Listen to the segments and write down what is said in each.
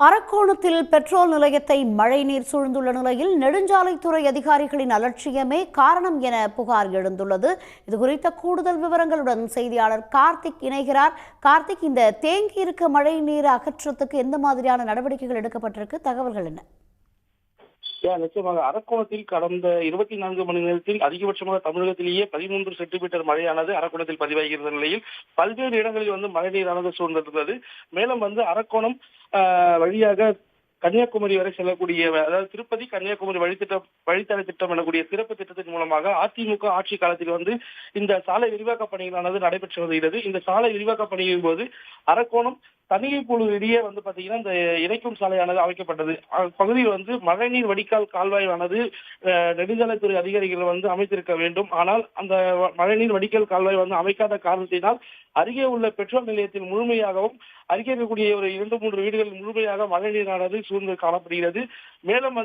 அரக்கோணத்தில் petrol நிலையத்தை மழைநீர் சூழ்ந்துள்ள நிலையில் நெடுஞ்சாலைத்துறை அதிகாரிகளின் அலட்சியமே காரணம் என புகார் எழுந்துள்ளது. இதுகுறித்த கூடுதல் விவரங்களுடன் செய்தியாளர் கார்த்திக் இணைகிறார். கார்த்திக், இந்த தேங்கி இருக்க மழை நீரை அகற்றத்துக்கு எந்த மாதிரியான நடவடிக்கைகள் எடுக்கப்பட்டிருக்கு? தகவல்கள் என்ன? நிச்சயமாக அரக்கோணத்தில் கடந்த 24 மணி நேரத்தில் அதிகபட்சமாக தமிழகத்திலேயே 13 சென்டிமீட்டர் மழையானது அரக்கோணத்தில் பதிவாகியிருந்த நிலையில் பல்வேறு இடங்களில் மழைநீரானது சூழ்ந்திருந்தது. மேலும் அரக்கோணம் வழியாக கன்னியாகுமரி வரை செல்லக்கூடிய, அதாவது திருப்பதி கன்னியாகுமரி வழித்தட திட்டம் எனக்கூடிய சிறப்பு திட்டத்தின் மூலமாக அதிமுக ஆட்சி காலத்தில் இந்த சாலை விரிவாக்க பணிகளானது நடைபெற்று வருகிறது. இந்த சாலை விரிவாக்க பணியின் போது அரக்கோணம் தனிகை குழு இடையே பாத்தீங்கன்னா இந்த இணைக்கும் சாலையானது அமைக்கப்பட்டது. பகுதியில் மழைநீர் வடிகால் கால்வாயானது நெடுஞ்சாலைத்துறை அதிகாரிகள் அமைத்திருக்க வேண்டும். ஆனால் அந்த மழைநீர் வடிகால் கால்வாய் அமைக்காத காரணத்தினால் அருகே உள்ள பெட்ரோல் நிலையத்தில் முழுமையாகவும், அருகே இருக்கக்கூடிய ஒரு 2-3 வீடுகளில் முழுமையாக மழைநீரானது சூழ்ந்து காணப்படுகிறது. மேலும்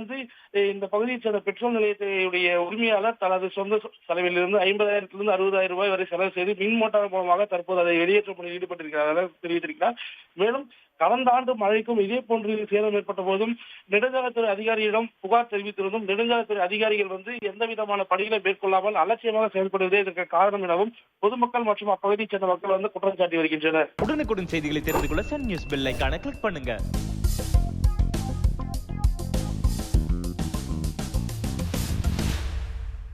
இந்த பகுதியைச் சேர்ந்த பெட்ரோல் நிலையத்தினுடைய உரிமையாளர் தனது சொந்த செலவிலிருந்து 50,000 to 60,000 ரூபாய் வரை செலவு செய்து மின் மோட்டார் மூலமாக தற்போது அதை வெளியேற்றும் பணியில் ஈடுபட்டிருக்கிறார் தெரிவித்திருக்கிறார். மேலும் கடந்த ஆண்டு மழைக்கும் இதே போன்று சேதம் ஏற்பட்ட போதும் நெடுஞ்சாலைத்துறை அதிகாரியிடம் புகார் தெரிவித்திருந்தும் நெடுஞ்சாலைத்துறை அதிகாரிகள் எந்த விதமான பணிகளை மேற்கொள்ளாமல் அலட்சியமாக செயல்படுவதே இதற்கு காரணம் எனவும் பொதுமக்கள் மற்றும் அப்பகுதியைச் சேர்ந்த மக்கள் குற்றம் சாட்டி வருகின்றனர். உடனுக்குடன் செய்திகளை தெரிந்து கொள்ள சன் நியூஸ் பெல் ஐகானை கிளிக் பண்ணுங்க.